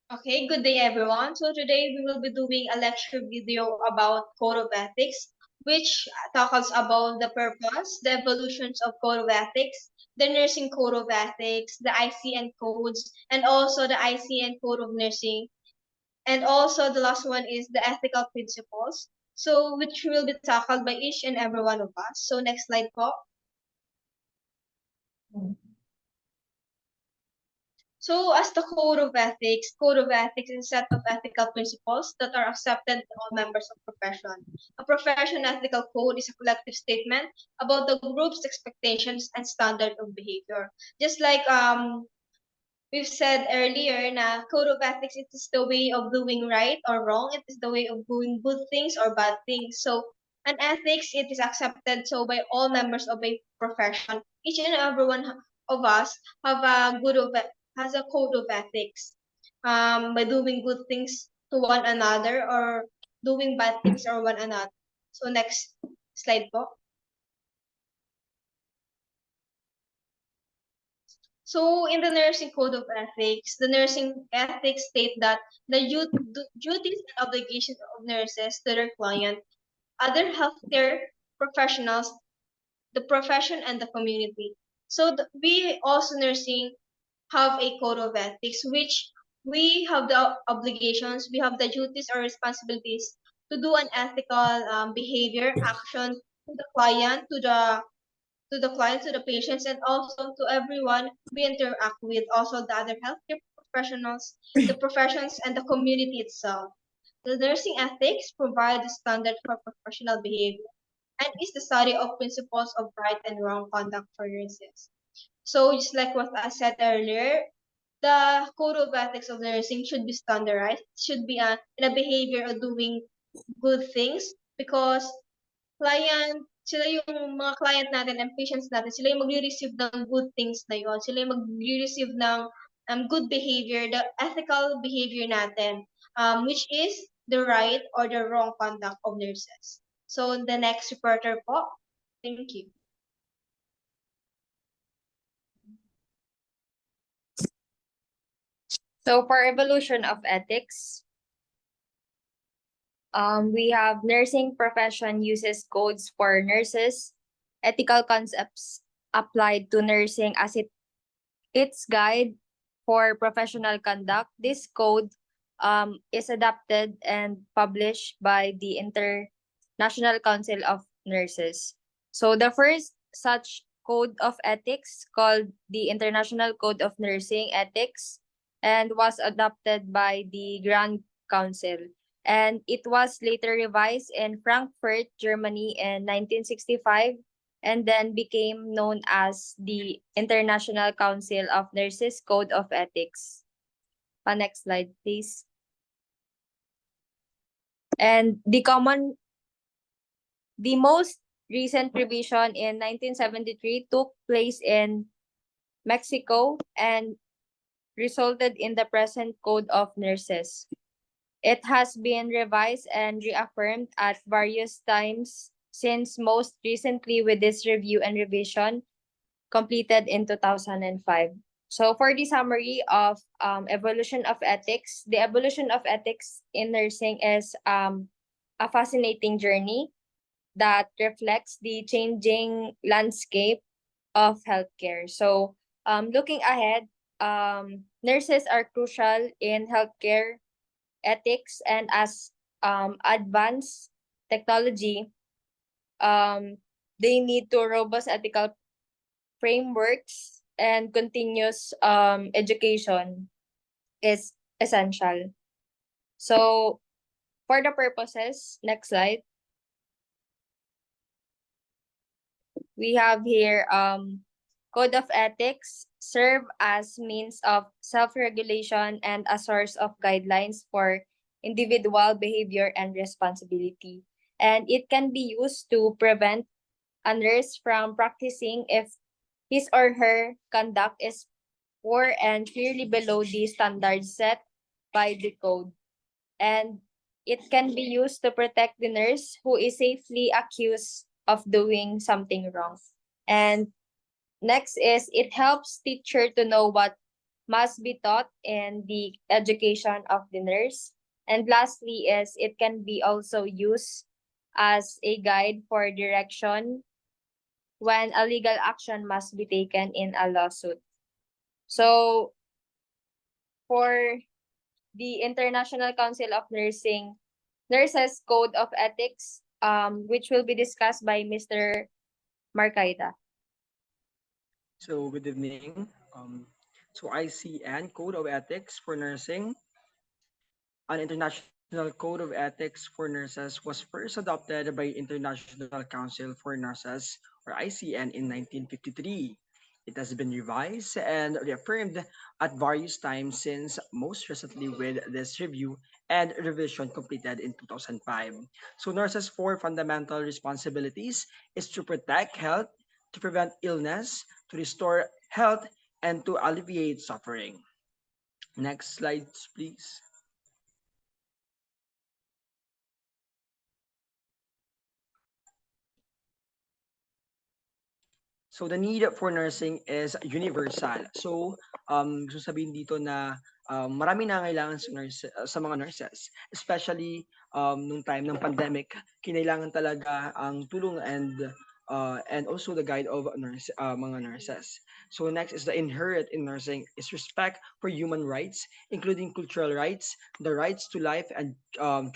Okay, good day everyone. So today we will be doing a lecture video about Code of Ethics, which tackles about the purpose, the evolutions of Code of Ethics, the Nursing Code of Ethics, the ICN codes, and also the ICN Code of Nursing. And also the last one is the ethical principles. So which will be tackled by each and every one of us. So next slide po. So, as the Code of Ethics is a set of ethical principles that are accepted by all members of profession. A profession ethical code is a collective statement about the group's expectations and standard of behavior. Just like we've said earlier, na Code of Ethics it is the way of doing right or wrong. It is the way of doing good things or bad things. So, an ethics it is accepted so by all members of a profession. Each and every one of us have a has a code of ethics. By doing good things to one another or doing bad things or one another. So next slide po. So, in the Nursing Code of Ethics, the nursing ethics state that the duties and obligations of nurses to their client, other healthcare professionals, the profession, and the community. So, we also nursing have a code of ethics, which we have the obligations, we have the duties or responsibilities to do an ethical behavior, action to the client, to the patients, and also to everyone we interact with, also the other healthcare professionals, the professions, and the community itself. The nursing ethics provide the standard for professional behavior and is the study of principles of right and wrong conduct for nurses. So, just like what I said earlier, the code of ethics of nursing should be standardized, should be in a behavior of doing good things because sila yung mga client natin and patients natin, sila yung magre-receive ng good things na yun. Sila yung magre-receive ng good behavior, the ethical behavior natin, which is the right or the wrong conduct of nurses. So, the next reporter po. Thank you. So for evolution of ethics, we have nursing profession uses codes for nurses, ethical concepts applied to nursing as its guide for professional conduct. This code is adopted and published by the International Council of Nurses. So the first such code of ethics called the International Code of Nursing Ethics and was adopted by the Grand Council. And it was later revised in Frankfurt, Germany in 1965 and then became known as the International Council of Nurses Code of Ethics. Next slide, please. And the most recent revision in 1973 took place in Mexico and resulted in the present Code of Nurses. It has been revised and reaffirmed at various times since most recently with this review and revision completed in 2005. So for the summary of evolution of ethics, the evolution of ethics in nursing is a fascinating journey that reflects the changing landscape of healthcare. So looking ahead, nurses are crucial in healthcare ethics, and as advanced technology, they need to robust ethical frameworks and continuous education is essential. So for the purposes, next slide, we have here Code of Ethics serve as means of self-regulation and a source of guidelines for individual behavior and responsibility. And it can be used to prevent a nurse from practicing if his or her conduct is poor and clearly below the standards set by the code. And it can be used to protect the nurse who is safely accused of doing something wrong. And next is it helps teacher to know what must be taught in the education of the nurse. And lastly is it can be also used as a guide for direction when a legal action must be taken in a lawsuit. So for the International Council of Nursing Nurses Code of Ethics, which will be discussed by Mr. Marcaida. So good evening. So ICN Code of Ethics for Nursing. An International Code of Ethics for Nurses was first adopted by International Council for Nurses, or ICN, in 1953. It has been revised and reaffirmed at various times since, most recently with this review and revision completed in 2005. So nurses' four fundamental responsibilities is to protect health, to prevent illness, to restore health, and to alleviate suffering. Next slide, please. So the need for nursing is universal. So gusto sabihin dito na marami na kailangan sa sa mga nurses, especially nung time ng pandemic, kinailangan talaga ang tulong and also the guide of mga nurses. So next is the inherent in nursing is respect for human rights, including cultural rights, the rights to life and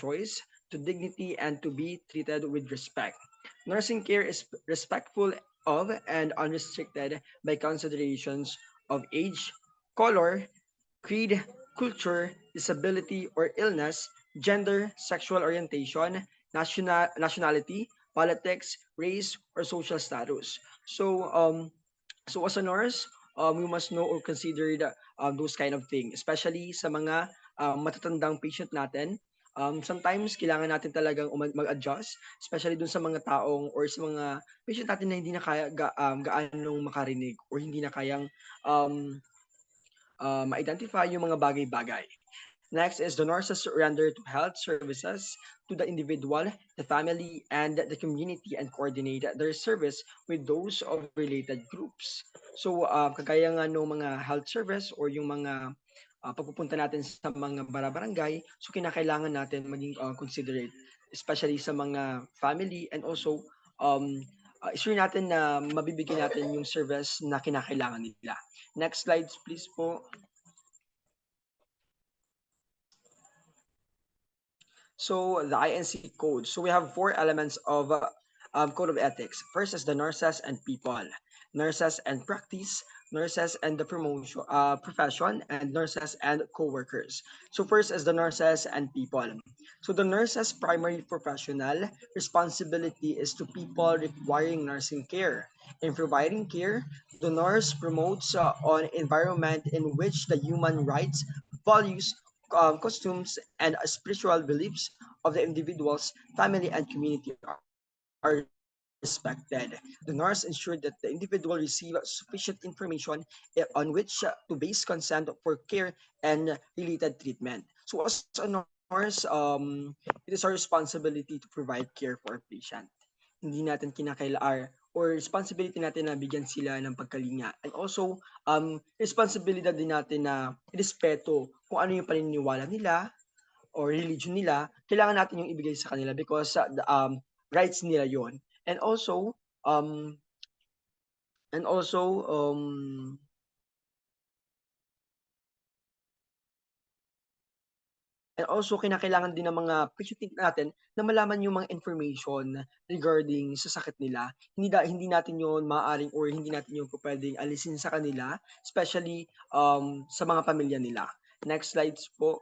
choice, to dignity, and to be treated with respect. Nursing care is respectful of and unrestricted by considerations of age, color, creed, culture, disability or illness, gender, sexual orientation, nationality, politics, race, or social status. So as a nurse, we must know or consider those kind of things, especially sa mga matatandang patient natin. Sometimes kailangan natin talagang mag-adjust, especially dun sa mga taong or sa mga patient natin na hindi na kaya gaanong makarinig or hindi na kayang um, ma-identify yung mga bagay-bagay. Next is the nurses render to health services to the individual, the family, and the community and coordinate their service with those of related groups. So, kagaya nga ng mga health service or yung mga pagpupunta natin sa mga barabarangay, so kinakailangan natin maging considerate, especially sa mga family and also sure natin na mabibigyan natin yung service na kinakailangan nila. Next slides please po. So the INC code. So we have four elements of code of ethics. First is the nurses and people, nurses and practice, nurses and the promotion profession, and nurses and co-workers. So first is the nurses and people. So the nurses' primary professional responsibility is to people requiring nursing care. In providing care, the nurse promotes an environment in which the human rights, values, costumes, and spiritual beliefs of the individual's family and community are respected. The nurse ensured that the individual receive sufficient information on which to base consent for care and related treatment. So as a nurse, it is our responsibility to provide care for our patient. Hindi natin or responsibility natin na bigyan sila ng pagkalinga. And also, responsibilidad din natin na respeto kung ano yung paniniwala nila or religion nila, kailangan natin yung ibigay sa kanila because rights nila yon. And also, um, and also, um, and also kinakailangan din ng mga patient natin na malaman yung mga information regarding sa sakit nila. Hindi natin yon maaaring or hindi natin yung pwedeng alisin sa kanila, especially sa mga pamilya nila. Next slides po.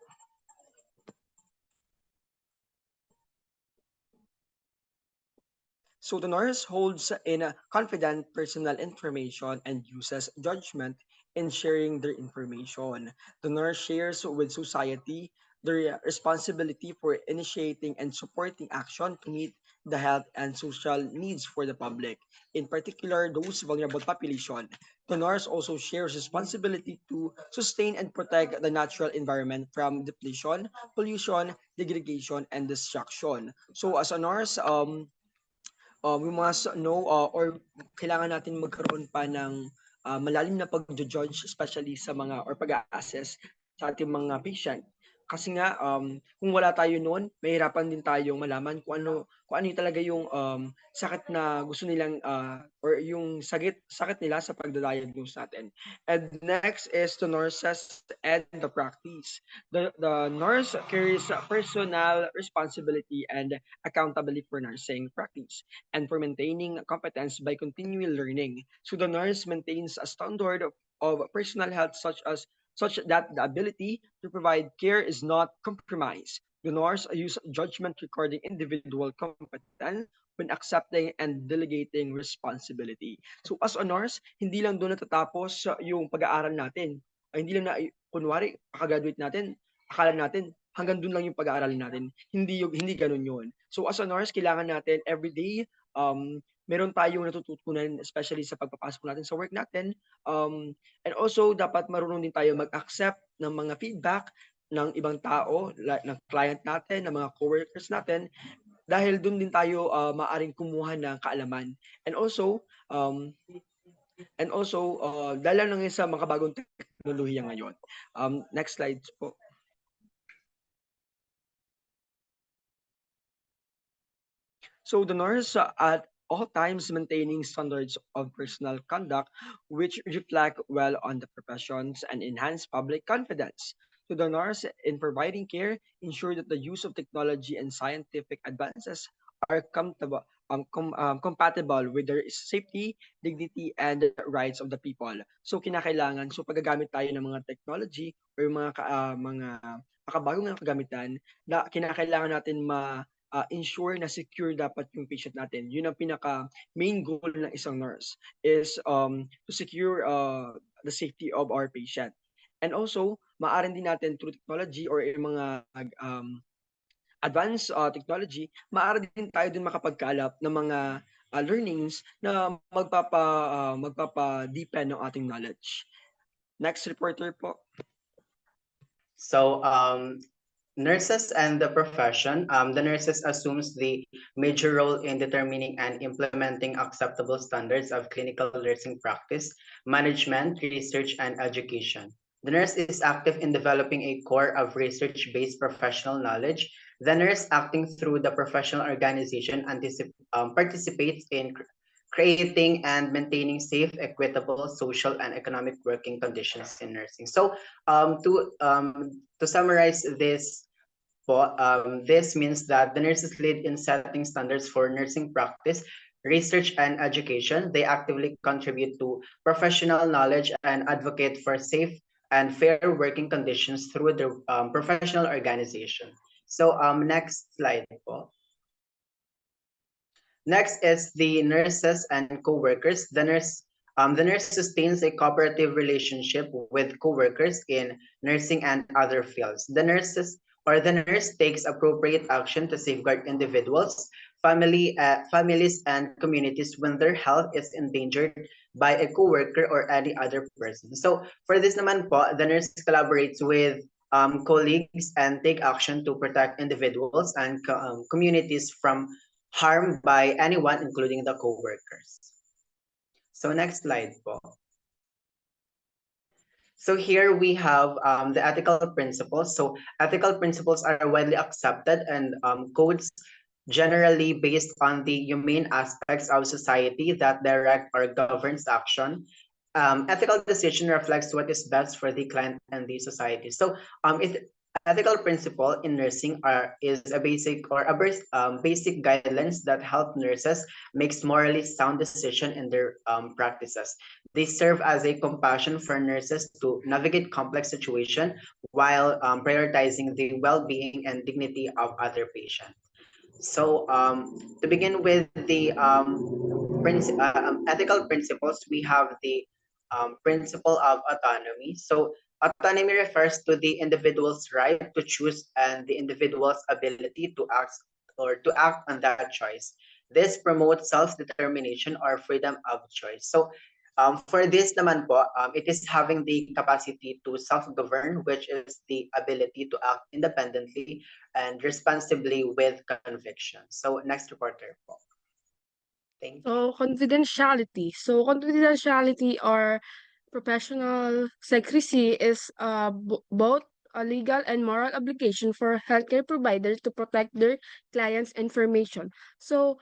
So the nurse holds in confident personal information and uses judgment in sharing their information. The nurse shares with society their responsibility for initiating and supporting action to meet the health and social needs for the public, in particular those vulnerable population. The nurse also shares responsibility to sustain and protect the natural environment from depletion, pollution, degradation, and destruction. So as a nurse, we must know or kailangan natin magkaroon pa ng malalim na pag-judge, especially sa mga or pag-a-assess sa ating mga patient. Kasi nga kung wala tayo noon, mahirapan din tayong malaman kung ano yung talaga yung sakit na gusto nilang or yung sakit nila sa pagda-diagnose natin. And next is the nurses and the practice. The nurse carries personal responsibility and accountability for nursing practice and for maintaining competence by continual learning. So the nurse maintains a standard of personal health such that the ability to provide care is not compromised. The nurse use judgment regarding individual competence when accepting and delegating responsibility. So as a nurse, hindi lang doon natatapos yung pag-aaral natin. Ay, hindi lang na kunwari kaka-graduate natin, akala natin hanggang doon lang yung pag-aaralin natin. Hindi ganoon 'yun. So as a nurse, kailangan natin every day meron tayong natututunan especially sa pagpapasok natin sa work natin. And also dapat marunong din tayo mag-accept ng mga feedback ng ibang tao, ng client natin, ng mga coworkers natin dahil doon din tayo maaring kumuha ng kaalaman. And also dahil lang yan sa makabagong teknolohiya ngayon. Next slide po. So the nurse at all times maintaining standards of personal conduct which reflect well on the professions and enhance public confidence. So the nurse in providing care ensure that the use of technology and scientific advances are compatible with the safety, dignity, and rights of the people. So kinakailangan, so paggagamit tayo ng mga technology or mga makabagong kagamitan na kinakailangan natin ensure na secure dapat yung patient natin. Yun ang pinaka main goal ng isang nurse is to secure the safety of our patient. And also, maaari din natin through technology or yung mga advanced technology, maaari din tayo din makapagkalap ng mga learnings na magpapa-deepen ng ating knowledge. Next reporter po. So nurses and the profession, the nurses assumes the major role in determining and implementing acceptable standards of clinical nursing practice, management, research, and education. The nurse is active in developing a core of research-based professional knowledge. The nurse, acting through the professional organization, participates in creating and maintaining safe, equitable, social, and economic working conditions in nursing. So to summarize this, this means that the nurses lead in setting standards for nursing practice, research, and education. They actively contribute to professional knowledge and advocate for safe and fair working conditions through their professional organization. So next slide po. Next is the nurses and co-workers. The nurse sustains a cooperative relationship with co-workers in nursing and other fields. The nurse takes appropriate action to safeguard individuals, families, and communities when their health is endangered by a co-worker or any other person. So for this naman po, the nurse collaborates with colleagues and take action to protect individuals and communities from harm by anyone, including the co-workers. So next slide po. So here we have the ethical principles. So ethical principles are widely accepted and codes generally based on the humane aspects of society that direct or governs action. Ethical decision reflects what is best for the client and the society. So ethical principle in nursing is a basic guidelines that help nurses make morally sound decision in their practices. They serve as a compassion for nurses to navigate complex situation while prioritizing the well-being and dignity of other patients. So to begin with the ethical principles, we have the principle of autonomy. So autonomy refers to the individual's right to choose and the individual's ability to act on that choice. This promotes self-determination or freedom of choice. So for this naman po, it is having the capacity to self-govern, which is the ability to act independently and responsibly with conviction. So next reporter po. Thank you. So confidentiality. So confidentiality or professional secrecy is both a legal and moral obligation for healthcare providers to protect their clients' information. So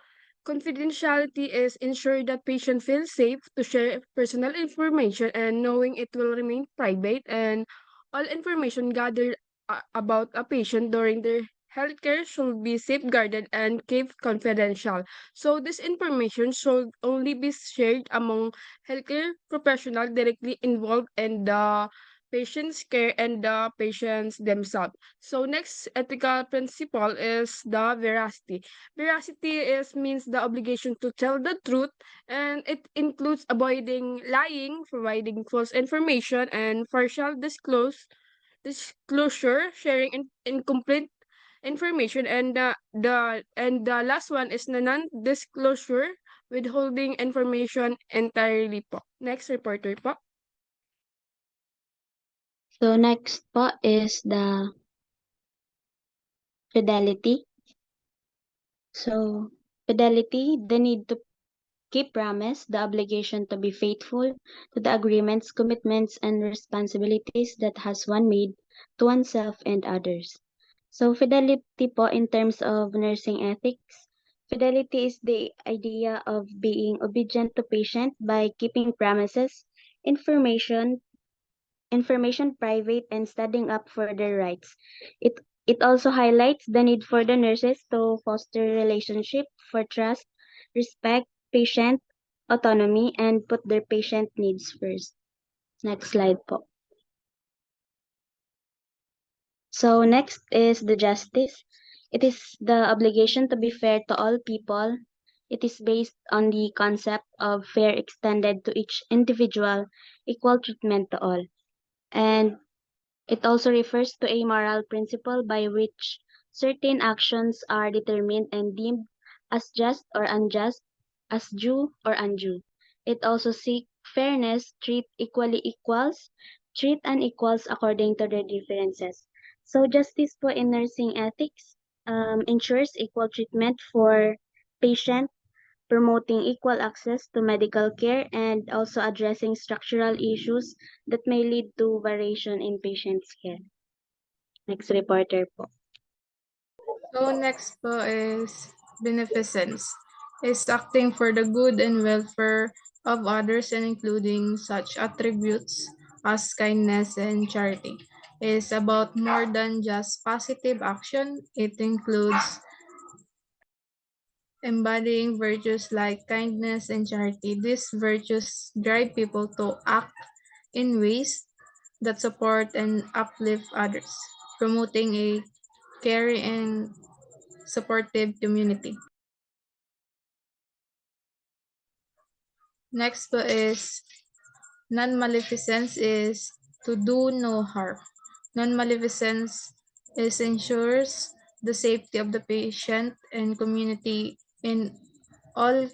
confidentiality is ensure that patient feels safe to share personal information and knowing it will remain private, and all information gathered about a patient during their healthcare should be safeguarded and kept confidential. So this information should only be shared among healthcare professionals directly involved in the patient's care and the patients themselves. So next ethical principle is the veracity. Veracity is means the obligation to tell the truth, and it includes avoiding lying, providing false information, and partial disclosure, sharing incomplete information, and the last one is the non-disclosure, withholding information entirely po. Next reporter po. So next po is the fidelity. So fidelity, the need to keep promise, the obligation to be faithful to the agreements, commitments, and responsibilities that has one made to oneself and others. So fidelity po in terms of nursing ethics, fidelity is the idea of being obedient to patient by keeping promises, information, information private, and standing up for their rights. It it also highlights the need for the nurses to foster relationship for trust, respect, patient autonomy, and put their patient needs first. Next slide po. So next is the justice. It is the obligation to be fair to all people. It is based on the concept of fair extended to each individual, equal treatment to all. And it also refers to a moral principle by which certain actions are determined and deemed as just or unjust, as due or undue. It also seeks fairness, treat equally equals, treat unequals according to their differences. So justice po in nursing ethics ensures equal treatment for patient, promoting equal access to medical care, and also addressing structural issues that may lead to variation in patients' care. Next reporter po. So next po is beneficence. Is acting for the good and welfare of others and including such attributes as kindness and charity. Is about more than just positive action. It includes embodying virtues like kindness and charity. These virtues drive people to act in ways that support and uplift others, promoting a caring and supportive community. Next po is non-maleficence is to do no harm. Non-maleficence is ensures the safety of the patient and community in all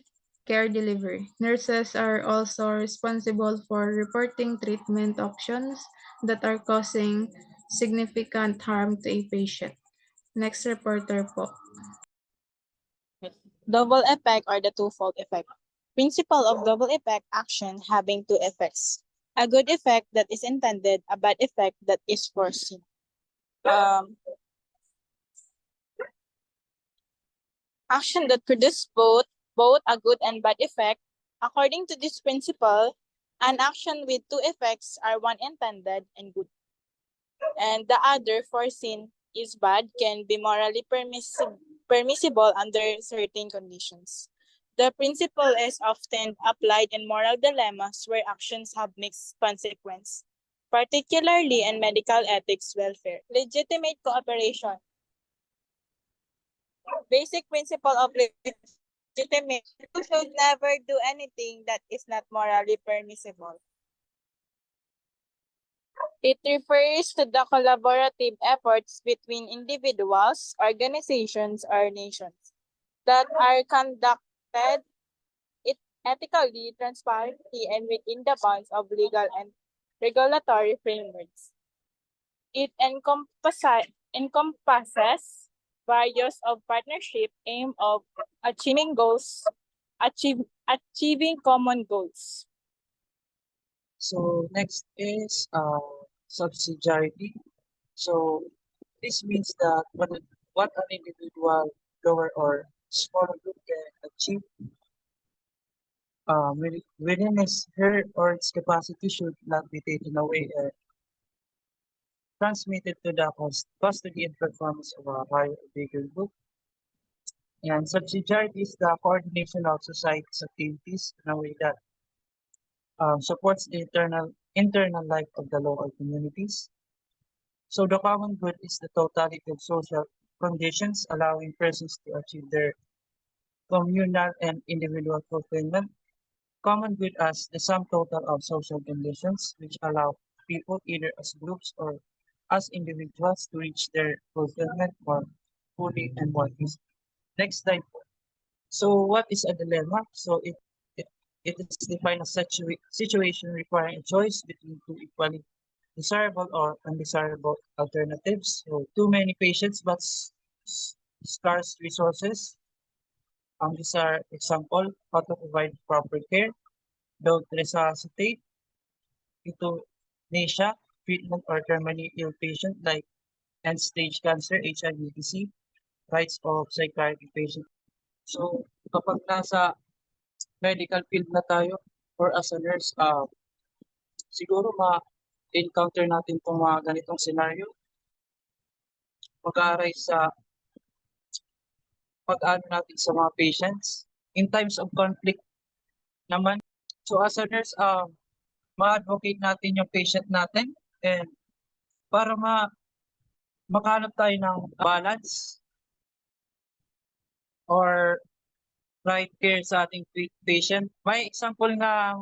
care delivery. Nurses are also responsible for reporting treatment options that are causing significant harm to a patient. Next reporter po. Double effect or the twofold effect. Principle of double effect action having two effects. A good effect that is intended, a bad effect that is foreseen. Action that produce both a good and bad effect. According to this principle, an action with two effects are one intended and good, and the other foreseen is bad can be morally permissible under certain conditions. The principle is often applied in moral dilemmas where actions have mixed consequence, particularly in medical ethics welfare. Legitimate cooperation. Basic principle of legitimate. You should never do anything that is not morally permissible. It refers to the collaborative efforts between individuals, organizations, or nations that are conducted ethically, transparently, and within the bounds of legal and regulatory frameworks. It encompasses various of partnership aim of achieving goals achieving common goals. So next is subsidiarity. So this means that what an individual, lower or smaller group can achieve within her or its capacity should not be taken away or transmitted to the custody and performance of a higher or bigger group. And subsidiarity is the coordination of society's activities in a way that supports the internal life of the local communities. So the common good is the totality of social conditions allowing persons to achieve their communal and individual fulfillment. Common good as the sum total of social conditions which allow people either as groups or as individuals to reach their fulfillment more fully and more easily. Next slide. So what is a dilemma? So it, it is defined as such a situation requiring a choice between two equally desirable or undesirable alternatives. So too many patients but scarce resources. These are example, how to provide proper care, don't resuscitate, euthanasia, treatment or terminally ill patient like end-stage cancer, HIV, disease, rights of psychiatric patient. So kapag nasa medical field na tayo or as a nurse, siguro ma-encounter natin itong mga ganitong scenario. Mag-aaray sa pag-ano natin sa mga patients. In times of conflict naman, so as a nurse, ma-advocate natin yung patient natin and para makahanap tayo ng balance or right care sa ating patient. May example nga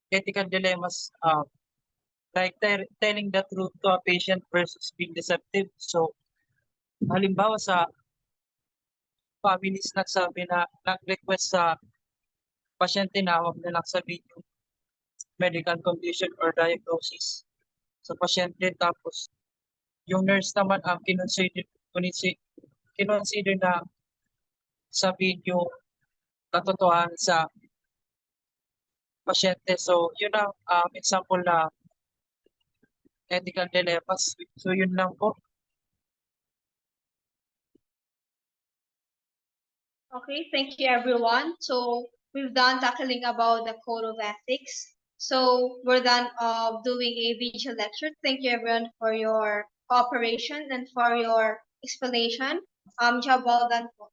ethical dilemmas like telling the truth to a patient versus being deceptive. So, halimbawa sa families nagsabi na nag-request sa pasyente na huwag na lang sabihin yung medical condition or diagnosis sa pasyente. Tapos, yung nurse naman ang kinonsider na sabihin yung katotohanan sa pasyente. So, yun ang example na ethical dilemmas. So, yun lang po. Okay, thank you everyone. So we've done tackling about the code of ethics. So we're done doing a video lecture. Thank you everyone for your cooperation and for your explanation. Job well done po.